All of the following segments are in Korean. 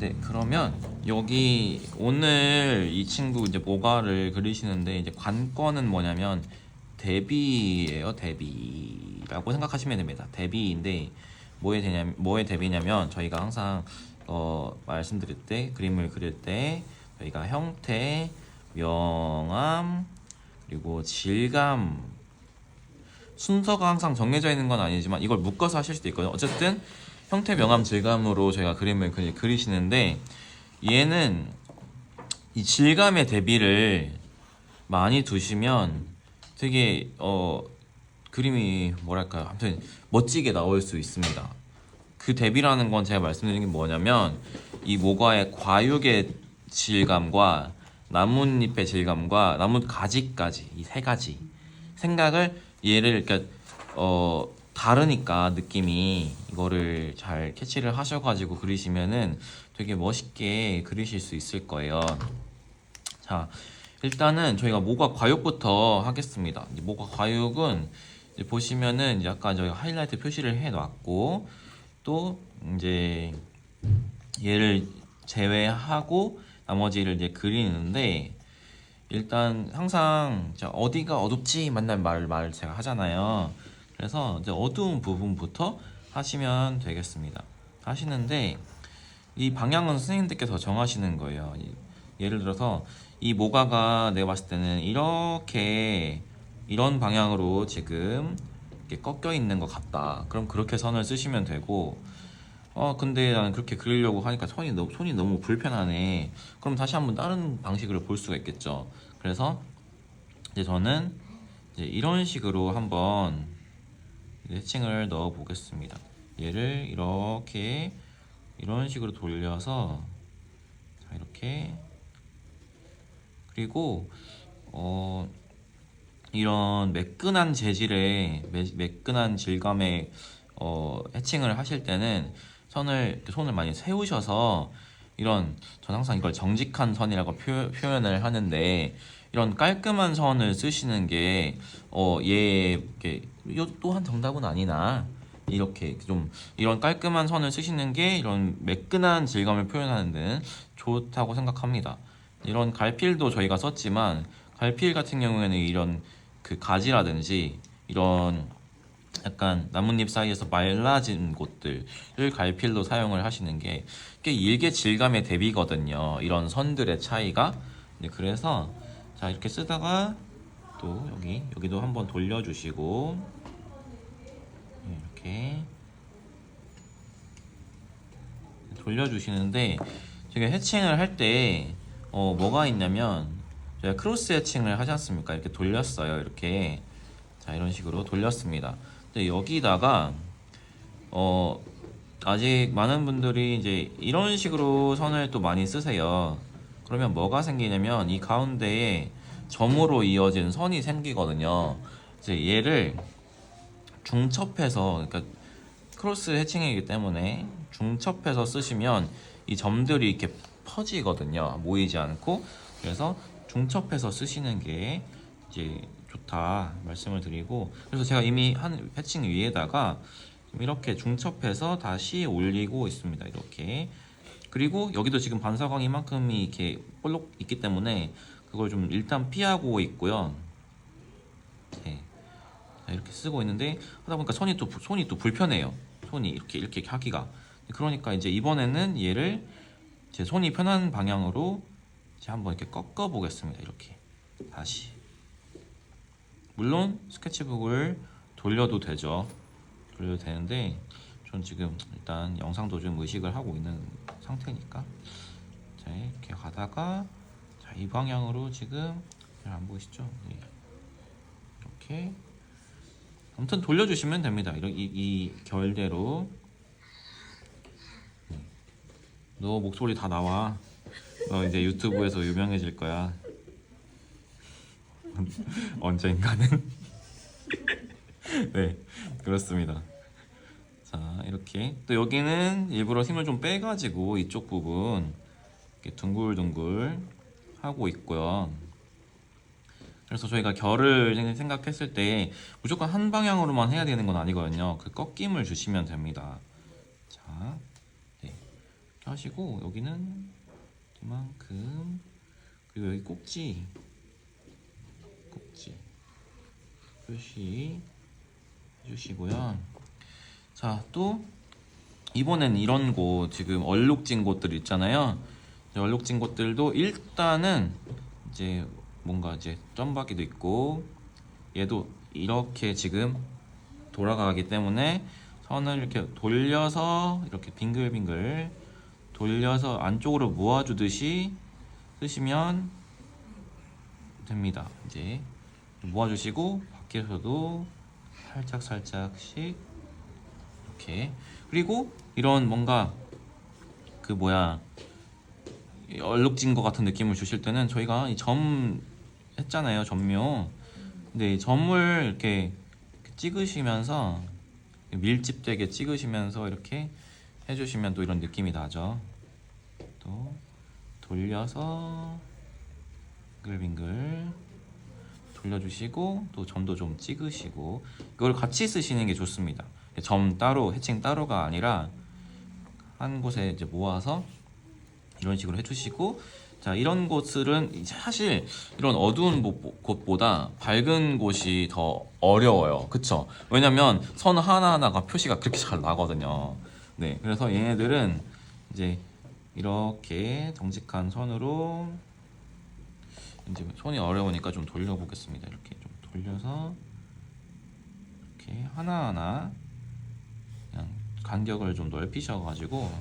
네, 그러면 여기 오늘 이 친구 이제 모가를 그리시는데 이제 관건은 뭐냐면 대비예요. 대비라고 생각하시면 됩니다. 대비인데 뭐에 대비냐면 저희가 항상 말씀드릴 때 그림을 그릴 때 저희가 형태, 명암 그리고 질감 순서가 항상 정해져 있는 건 아니지만 이걸 묶어서 하실 수도 있거든요. 어쨌든 형태, 명암, 질감으로 저희가 그림을 그리시는데 얘는 이 질감의 대비를 많이 두시면 되게 그림이 뭐랄까요, 아무튼 멋지게 나올 수 있습니다. 그 대비라는 건 제가 말씀드린 게 뭐냐면 이 모과의 과육의 질감과 나뭇잎의 질감과 나뭇 가지까지 이 세 가지 생각을 얘를 그러니까 다르니까 느낌이 이거를 잘 캐치를 하셔가지고 그리시면은 되게 멋있게 그리실 수 있을 거예요. 자, 일단은 저희가 모과 과육부터 하겠습니다. 이제 모과 과육은 이제 보시면은 약간 저희가 하이라이트 표시를 해 놨고 또 이제 얘를 제외하고 나머지를 이제 그리는데 일단 항상 어디가 어둡지 만날 말을 제가 하잖아요. 그래서 이제 어두운 부분부터 하시면 되겠습니다. 하시는데 이 방향은 선생님들께서 정하시는 거예요. 예를 들어서 이 모가가 내가 봤을 때는 이렇게 이런 방향으로 지금 이렇게 꺾여 있는 것 같다. 그럼 그렇게 선을 쓰시면 되고 근데 나는 그렇게 그리려고 하니까 손이 너무 불편하네. 그럼 다시 한번 다른 방식으로 볼 수가 있겠죠. 그래서 이제 저는 이제 이런 식으로 한번 해칭을 넣어 보겠습니다. 얘를 이렇게 이런 식으로 돌려서 자, 이렇게 그리고 이런 매끈한 재질의 매끈한 질감의 해칭을 하실 때는 손을 많이 세우셔서 전 항상 이걸 정직한 선이라고 표현을 하는데 이런 깔끔한 선을 쓰시는 게 또한 정답은 아니나 이렇게 좀 이런 깔끔한 선을 쓰시는 게 이런 매끈한 질감을 표현하는 데는 좋다고 생각합니다. 이런 갈필도 저희가 썼지만 갈필 같은 경우에는 이런 그 가지라든지 이런 약간 나뭇잎 사이에서 말라진 곳들을 갈필로 사용을 하시는 게 꽤 일개 질감의 대비거든요. 이런 선들의 차이가. 네, 그래서 자 이렇게 쓰다가 또 여기도 한번 돌려주시고 이렇게 돌려주시는데 제가 해칭을 할 때 뭐가 있냐면 제가 크로스 해칭을 하지 않습니까? 이렇게 돌렸어요. 이렇게 자 이런 식으로 돌렸습니다. 근데 여기다가 아직 많은 분들이 이제 이런 식으로 선을 또 많이 쓰세요. 그러면 뭐가 생기냐면 이 가운데에 점으로 이어진 선이 생기거든요. 이제 얘를 중첩해서 그러니까 크로스 해칭이기 때문에 중첩해서 쓰시면 이 점들이 이렇게 퍼지거든요. 모이지 않고. 그래서 중첩해서 쓰시는 게 이제 좋다 말씀을 드리고, 그래서 제가 이미 한 패칭 위에다가 이렇게 중첩해서 다시 올리고 있습니다. 이렇게. 그리고 여기도 지금 반사광 이만큼이 이렇게 볼록 있기 때문에 그걸 좀 일단 피하고 있고요. 네. 이렇게 쓰고 있는데 하다 보니까 손이 또 불편해요. 손이 이렇게 하기가. 그러니까 이제 이번에는 얘를 제 손이 편한 방향으로 이제 한번 이렇게 꺾어 보겠습니다. 이렇게 다시. 물론 스케치북을 돌려도 되죠. 돌려도 되는데 전 지금 일단 영상도 좀 의식을 하고 있는 상태니까 자 이렇게 가다가 자, 이 방향으로 지금 잘 안 보이시죠? 네. 이렇게 아무튼 돌려주시면 됩니다. 이 결대로. 너 목소리 다 나와. 너 이제 유튜브에서 유명해질 거야. 언젠가는. 네, 그렇습니다. 자, 이렇게 또 여기는 일부러 힘을 좀 빼가지고 이쪽 부분 이렇게 둥글둥글 하고 있고요. 그래서 저희가 결을 생각했을 때 무조건 한 방향으로만 해야 되는 건 아니거든요. 그 꺾임을 주시면 됩니다. 자, 네. 하시고 여기는 이만큼, 그리고 여기 꼭지 표시 해주시고요. 자, 또 이번엔 이런 곳, 지금 얼룩진 곳들 있잖아요. 얼룩진 곳들도 일단은 이제 뭔가 이제 점박이도 있고, 얘도 이렇게 지금 돌아가기 때문에 선을 이렇게 돌려서 이렇게 빙글빙글 돌려서 안쪽으로 모아주듯이 쓰시면 됩니다. 이제 모아주시고 밖에서도 살짝씩 이렇게. 그리고 이런 뭔가 그 뭐야, 얼룩진 것 같은 느낌을 주실 때는 저희가 이 점 했잖아요, 점묘. 근데 이 점을 이렇게 찍으시면서 밀집되게 찍으시면서 이렇게 해주시면 또 이런 느낌이 나죠. 또 돌려서 빙글빙글 돌려주시고, 또 점도 좀 찍으시고, 이걸 같이 쓰시는 게 좋습니다. 점 따로, 해칭 따로가 아니라 한 곳에 이제 모아서 이런 식으로 해주시고. 자, 이런 곳들은 사실 이런 어두운 곳보다 밝은 곳이 더 어려워요. 그쵸? 왜냐면 선 하나하나가 표시가 그렇게 잘 나거든요. 네, 그래서 얘네들은 이제 이렇게 정직한 선으로, 이제 손이 어려우니까 좀 돌려보겠습니다. 이렇게 좀 돌려서 이렇게 하나하나 그냥 간격을 좀 넓히셔가지고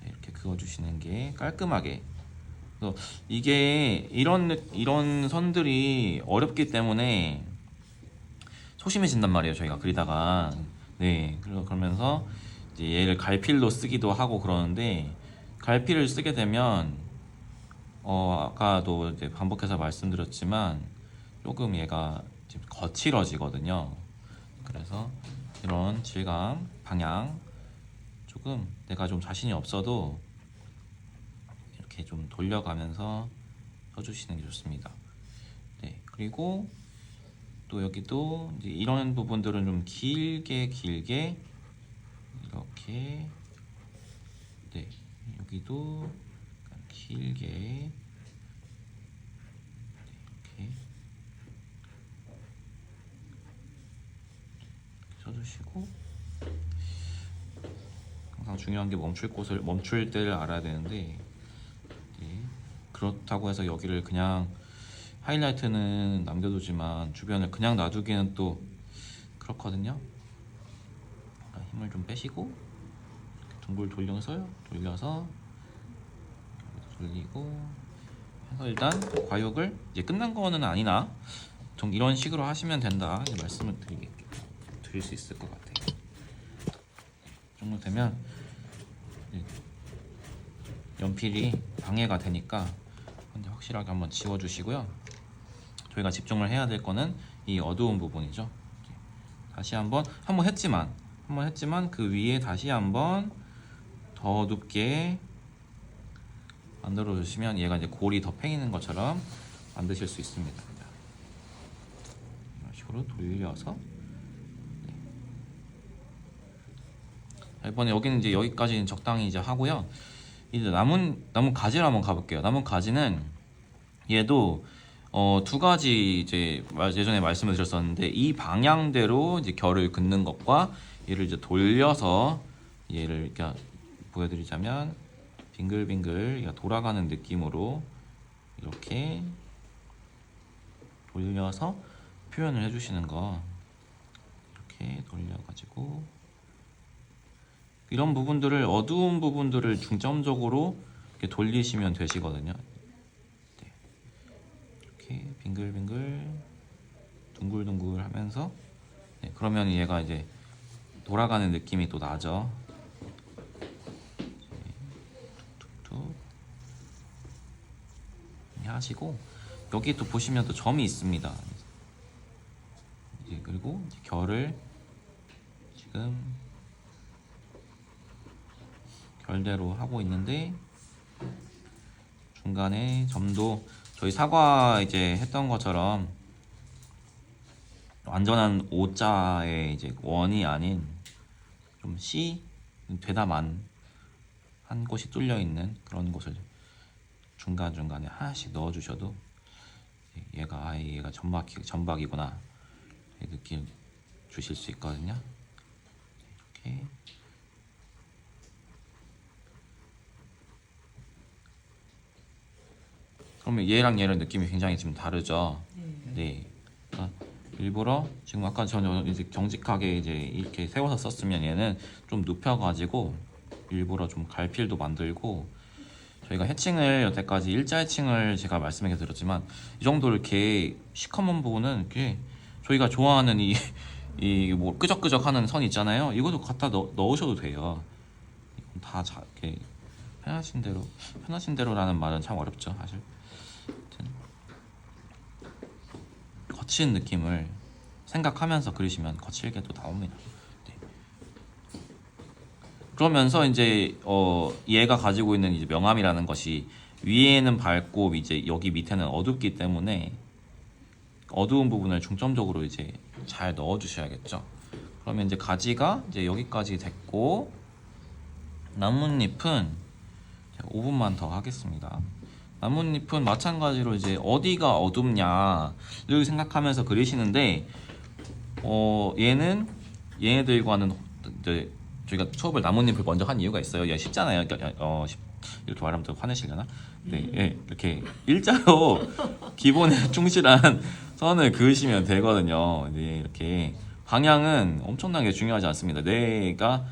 이렇게 그어주시는 게 깔끔하게. 그래서 이게 이런 선들이 어렵기 때문에 소심해진단 말이에요, 저희가 그리다가. 네, 그러면서 이제 얘를 갈필로 쓰기도 하고 그러는데, 갈필을 쓰게 되면 아까도 이제 반복해서 말씀드렸지만 조금 얘가 지금 거칠어지거든요. 그래서 이런 질감, 방향 조금 내가 좀 자신이 없어도 이렇게 좀 돌려가면서 써주시는 게 좋습니다. 네, 그리고 또 여기도 이제 이런 부분들은 좀 길게 이렇게, 네, 여기도 길게 이렇게 써주시고, 항상 중요한 게 멈출 때를 알아야 되는데, 네, 그렇다고 해서 여기를 그냥 하이라이트는 남겨두지만 주변을 그냥 놔두기는 또 그렇거든요. 힘을 좀 빼시고 둥글 돌려서 돌리고 해서, 일단 과육을 이제 끝난 거는 아니나 좀 이런 식으로 하시면 된다, 이제 말씀을 드릴 수 있을 것 같아요. 이 정도 되면 연필이 방해가 되니까 확실하게 한번 지워주시고요. 저희가 집중을 해야 될 거는 이 어두운 부분이죠. 다시 한번 했지만 그 위에 다시 한번 더 어둡게 만들어 주시면 얘가 이제 골이 더 패이는 것처럼 만드실 수 있습니다. 이런 식으로 돌려서. 네. 이번에 여기는 이제 여기까지는 적당히 이제 하고요. 이제 남은 가지를 한번 가볼게요. 남은 가지는 얘도 두 가지 이제 예전에 말씀을 드렸었는데, 이 방향대로 이제 결을 긋는 것과 얘를 이제 돌려서 얘를 이렇게 보여드리자면 빙글빙글 돌아가는 느낌으로 이렇게 돌려서 표현을 해주시는 거. 이렇게 돌려가지고 이런 부분들을, 어두운 부분들을 중점적으로 이렇게 돌리시면 되시거든요. 네. 이렇게 빙글빙글 둥글둥글 하면서, 네, 그러면 얘가 이제 돌아가는 느낌이 또 나죠. 툭툭 하시고, 여기 또 보시면 또 점이 있습니다. 이제 그리고 이제 결을 지금 결대로 하고 있는데, 중간에 점도 저희 사과 이제 했던 것처럼 완전한 O자의 이제 원이 아닌 좀 C, 되다만 한 곳이 뚫려 있는 그런 곳을 중간 중간에 하나씩 넣어주셔도 얘가 점박이구나 느낌 주실 수 있거든요. 이렇게 그러면 얘랑 얘랑 느낌이 굉장히 지금 다르죠. 네. 그러니까 일부러 지금 아까 저는 이제 정직하게 이제 이렇게 세워서 썼으면 얘는 좀 눕혀가지고 일부러 좀 갈필도 만들고 저희가 해칭을 여태까지 일자 해칭을 제가 말씀해 드렸지만 이 정도 이렇게 시커먼 부분은 이렇게 저희가 좋아하는 이 뭐 끄적끄적하는 선 있잖아요. 이것도 갖다 넣으셔도 돼요. 다 이렇게 편하신 대로라는 말은 참 어렵죠, 사실. 거친 느낌을 생각하면서 그리시면 거칠게 또 나옵니다. 네. 그러면서 이제 얘가 가지고 있는 이제 명암이라는 것이 위에는 밝고 이제 여기 밑에는 어둡기 때문에 어두운 부분을 중점적으로 이제 잘 넣어 주셔야겠죠. 그러면 이제 가지가 이제 여기까지 됐고 나뭇잎은 5분만 더 하겠습니다. 나뭇잎은 마찬가지로 이제 어디가 어둡냐를 생각하면서 그리시는데 얘네들과는 이제 저희가 수업을 나뭇잎을 먼저 한 이유가 있어요. 얘 쉽잖아요. 그러니까 이렇게 말하면 또 화내시려나? 네, 예, 이렇게 일자로 기본에 충실한 선을 그으시면 되거든요. 네, 이렇게 방향은 엄청나게 중요하지 않습니다. 내가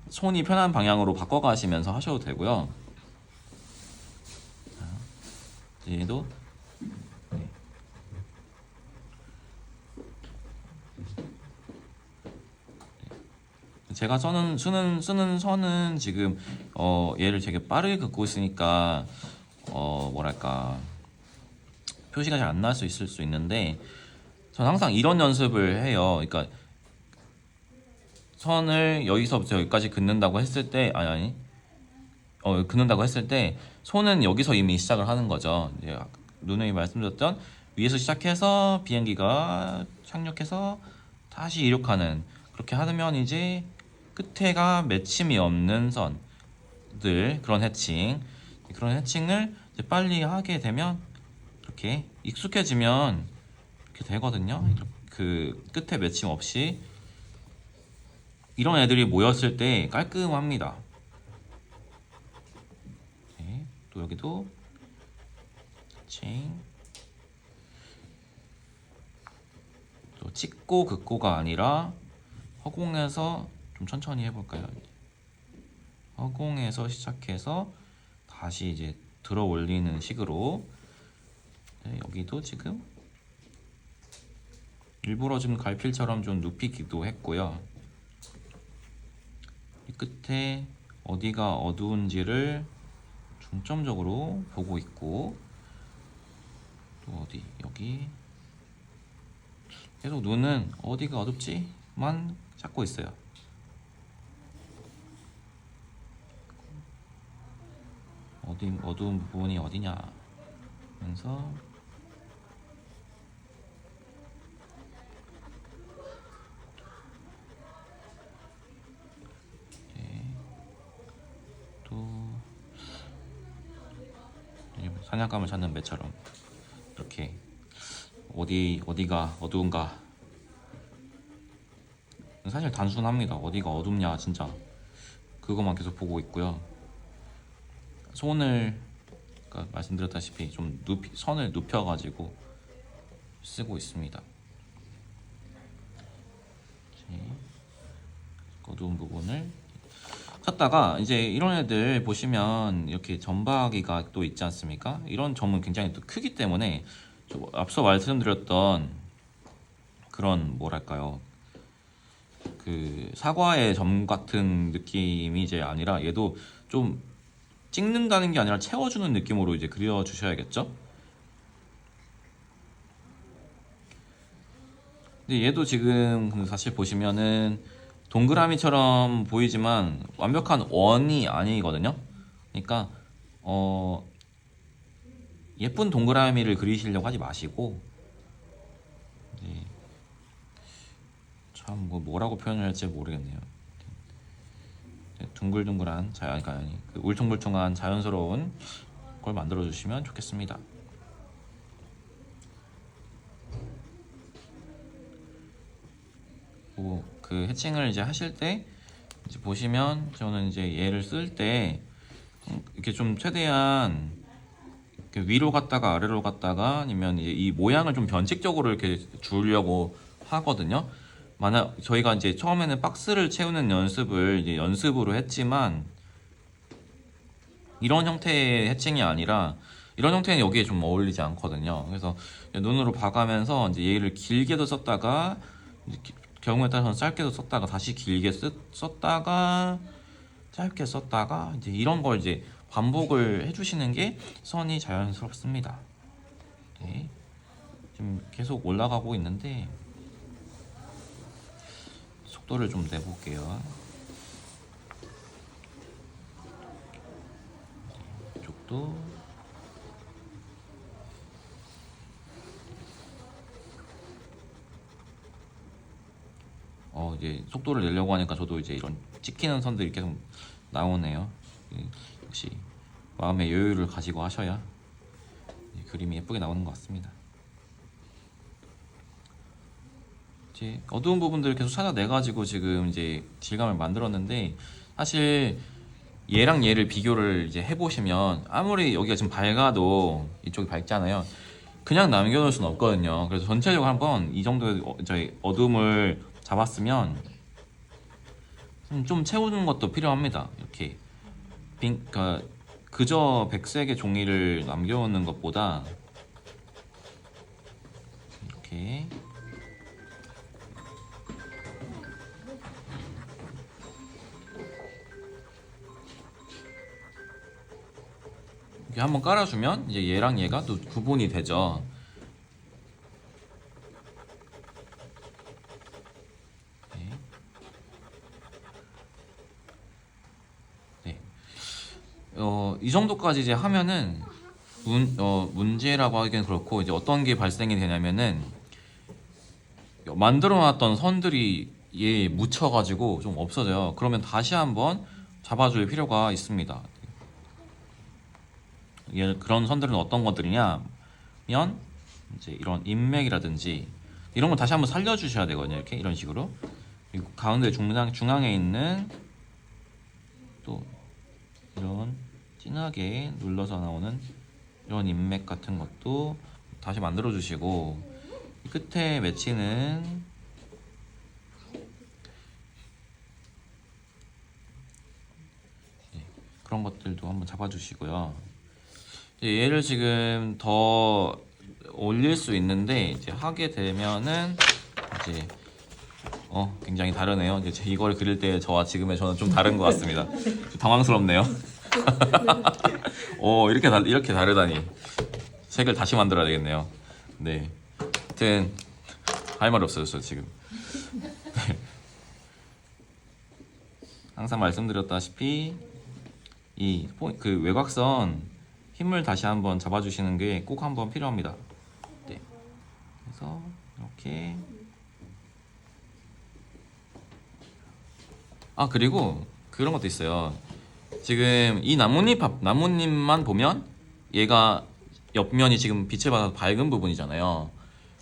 손이 편한 방향으로 바꿔가시면서 하셔도 되고요. 얘도 네. 제가 쓰는 선은 지금 얘를 되게 빠르게 긋고 있으니까 뭐랄까 표시가 잘 안 날 수 있을 수 있는데 저는 항상 이런 연습을 해요. 그러니까 선을 여기서부터 여기까지 긋는다고 했을 때 긋는다고 했을 때 손은 여기서 이미 시작을 하는 거죠. 이제 누누이 말씀드렸던 위에서 시작해서 비행기가 착륙해서 다시 이륙하는 그렇게 하면 이제 끝에가 맺힘이 없는 선들 그런 해칭을 이제 빨리 하게 되면 이렇게 익숙해지면 이렇게 되거든요. 그 끝에 맺힘 없이 이런 애들이 모였을 때 깔끔합니다. 네, 또 여기도 해칭 또 찍고 긋고가 아니라 허공에서 좀 천천히 해볼까요? 허공에서 시작해서 다시 이제 들어 올리는 식으로 네, 여기도 지금 일부러 좀 갈필처럼 좀 눕히기도 했고요. 이 끝에 어디가 어두운지를 중점적으로 보고 있고 또 여기 계속 눈은 어디가 어둡지만 찾고 있어요. 어두운 부분이 어디냐 하면서 또 사냥감을 찾는 매처럼 이렇게 어디가 어두운가 사실 단순합니다. 어디가 어둡냐 진짜 그것만 계속 보고 있고요. 손을 그러니까 말씀드렸다시피 좀 선을 눕혀가지고 쓰고 있습니다. 어두운 부분을 찾다가 이제 이런 애들 보시면 이렇게 점박이가 또 있지 않습니까? 이런 점은 굉장히 또 크기 때문에 앞서 말씀드렸던 그런 뭐랄까요 그 사과의 점 같은 느낌이 이제 아니라 얘도 좀 찍는다는 게 아니라 채워주는 느낌으로 이제 그려주셔야겠죠? 근데 얘도 지금 사실 보시면은 동그라미처럼 보이지만 완벽한 원이 아니거든요. 그러니까 예쁜 동그라미를 그리시려고 하지 마시고 네. 참 뭐라고 표현을 할지 모르겠네요. 둥글둥글한 그 울퉁불퉁한 자연스러운 걸 만들어 주시면 좋겠습니다. 그 해칭을 이제 하실 때 이제 보시면 저는 이제 얘를 쓸 때 이렇게 좀 최대한 이렇게 위로 갔다가 아래로 갔다가 아니면 이 모양을 좀 변칙적으로 이렇게 주려고 하거든요. 만약 저희가 이제 처음에는 박스를 채우는 연습을 이제 연습으로 했지만 이런 형태의 해칭이 아니라 이런 형태는 여기에 좀 어울리지 않거든요. 그래서 눈으로 봐가면서 이제 얘를 길게도 썼다가 경우에 따라서는 짧게도 썼다가 다시 길게 썼다가 짧게 썼다가 이제 이런 걸 이제 반복을 해주시는 게 선이 자연스럽습니다. 네. 지금 계속 올라가고 있는데 속도를 좀 내볼게요. 이쪽도 이제 속도를 내려고 하니까 저도 이제 이런 찍히는 선들이 계속 나오네요. 역시 마음의 여유를 가지고 하셔야 그림이 예쁘게 나오는 것 같습니다. 이제 어두운 부분들을 계속 찾아내가지고 지금 이제 질감을 만들었는데 사실 얘랑 얘를 비교를 이제 해보시면 아무리 여기가 지금 밝아도 이쪽이 밝잖아요. 그냥 남겨놓을 수는 없거든요. 그래서 전체적으로 한번 이 정도의 저희 어둠을 잡았으면 좀 채우는 것도 필요합니다. 이렇게 그러니까 그저 백색의 종이를 남겨놓는 것보다 이렇게 한번 깔아주면 이제 얘랑 얘가 또 구분이 되죠. 네. 네. 이 정도까지 이제 하면은 문제라고 하기는 그렇고 이제 어떤 게 발생이 되냐면은 만들어놨던 선들이 얘에 묻혀가지고 좀 없어져요. 그러면 다시 한번 잡아줄 필요가 있습니다. 그런 선들은 어떤 것들이냐면 이제 이런 인맥이라든지 이런 걸 다시 한번 살려주셔야 되거든요. 이렇게 이런 식으로. 그리고 가운데 중앙에 있는 또 이런 진하게 눌러서 나오는 이런 인맥 같은 것도 다시 만들어 주시고 끝에 맺히는 그런 것들도 한번 잡아 주시고요. 얘를 지금 더 올릴 수 있는데 이제 하게 되면은 이제 굉장히 다르네요. 이제 이걸 그릴 때 저와 지금의 저는 좀 다른 것 같습니다. 좀 당황스럽네요. 이렇게 다르다니. 색을 다시 만들어야 되겠네요. 네. 하여튼 할 말이 없어요, 저 지금. 네. 항상 말씀드렸다시피 그 외곽선 힘을 다시 한번 잡아주시는 게 꼭 한번 필요합니다. 네. 그래서 이렇게 그리고 그런 것도 있어요. 지금 이 나뭇잎만 보면 얘가 옆면이 지금 빛을 받아서 밝은 부분이잖아요.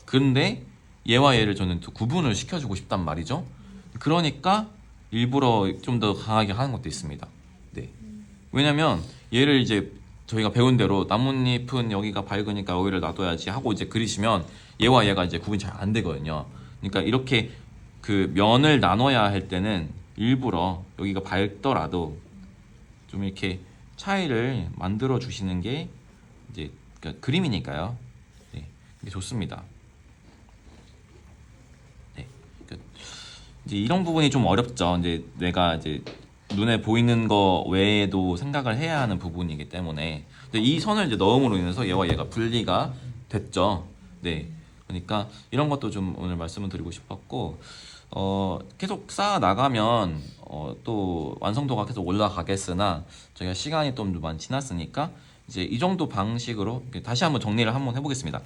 그런데 얘와 얘를 저는 또 구분을 시켜주고 싶단 말이죠. 그러니까 일부러 좀 더 강하게 하는 것도 있습니다. 네. 왜냐면 얘를 이제 저희가 배운 대로 나뭇잎은 여기가 밝으니까 여기를 놔둬야지 하고 이제 그리시면 얘와 얘가 이제 구분이 잘 안 되거든요. 그러니까 이렇게 그 면을 나눠야 할 때는 일부러 여기가 밝더라도 좀 이렇게 차이를 만들어 주시는 게 이제 그러니까 그림이니까요. 네, 이게 좋습니다. 네, 그러니까 이제 이런 부분이 좀 어렵죠. 이제 내가 이제 눈에 보이는 거 외에도 생각을 해야 하는 부분이기 때문에 이 선을 이제 넣음으로 인해서 얘와 얘가 분리가 됐죠. 네, 그러니까 이런 것도 좀 오늘 말씀을 드리고 싶었고 계속 쌓아 나가면 또 완성도가 계속 올라가겠으나 저희가 시간이 좀 많이 지났으니까 이제 이 정도 방식으로 다시 한번 정리를 한번 해보겠습니다.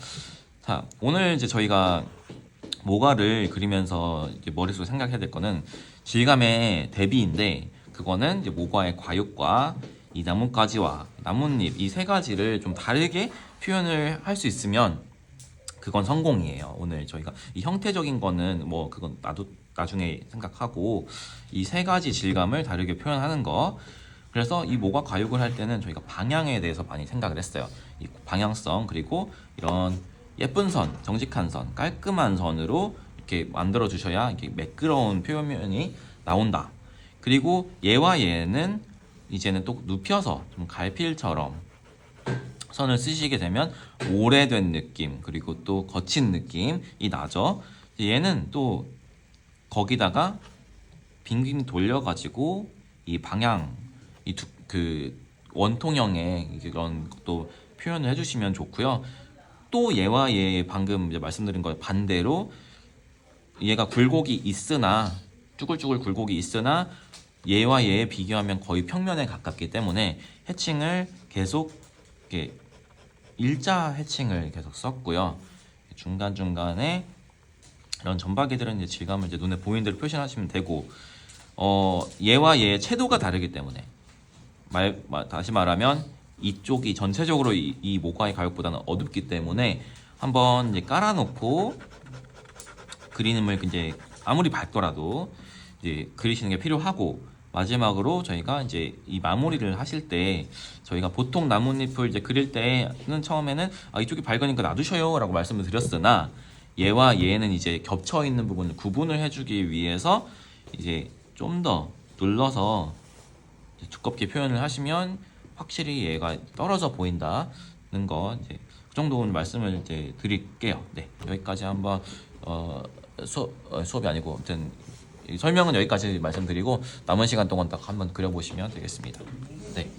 자, 오늘 이제 저희가 모가를 그리면서 이제 머릿속에 생각해야 될 거는 질감의 대비인데 그거는 이제 모과의 과육과 이 나뭇가지와 나뭇잎 이 세 가지를 좀 다르게 표현을 할 수 있으면 그건 성공이에요. 오늘 저희가 이 형태적인 거는 뭐 그건 나중에 생각하고 이 세 가지 질감을 다르게 표현하는 거. 그래서 이 모과 과육을 할 때는 저희가 방향에 대해서 많이 생각을 했어요. 이 방향성 그리고 이런 예쁜 선, 정직한 선, 깔끔한 선으로 이렇게 만들어 주셔야 이렇게 매끄러운 표현이 나온다. 그리고 얘와 얘는 이제는 또 눕혀서 좀 갈필처럼 선을 쓰시게 되면 오래된 느낌 그리고 또 거친 느낌이 나죠. 얘는 또 거기다가 빙빙 돌려가지고 이 방향 그 원통형의 이런 것도 표현을 해주시면 좋고요. 또 얘와 얘 방금 이제 말씀드린 거 반대로 얘가 굴곡이 있으나 쭈글쭈글 굴곡이 있으나 얘와 얘에 비교하면 거의 평면에 가깝기 때문에 해칭을 계속 이렇게 일자 해칭을 계속 썼고요. 중간중간에 이런 점박이들은 이제 질감을 이제 눈에 보이는 대로 표시하시면 되고 얘와 얘의 채도가 다르기 때문에 다시 말하면 이쪽이 전체적으로 이 모과의 가육보다는 어둡기 때문에 한번 이제 깔아놓고 그림을 이제 아무리 밝더라도 이제 그리시는 게 필요하고 마지막으로 저희가 이제 이 마무리를 하실 때 저희가 보통 나뭇잎을 이제 그릴 때는 처음에는 이쪽이 밝으니까 놔두셔요 라고 말씀을 드렸으나 얘와 얘는 이제 겹쳐 있는 부분을 구분을 해주기 위해서 이제 좀 더 눌러서 두껍게 표현을 하시면 확실히 얘가 떨어져 보인다는 거 이제 그 정도는 말씀을 이제 드릴게요. 네, 여기까지 한번 수업이 아니고 아무튼 설명은 여기까지 말씀드리고 남은 시간 동안 딱 한번 그려보시면 되겠습니다. 네.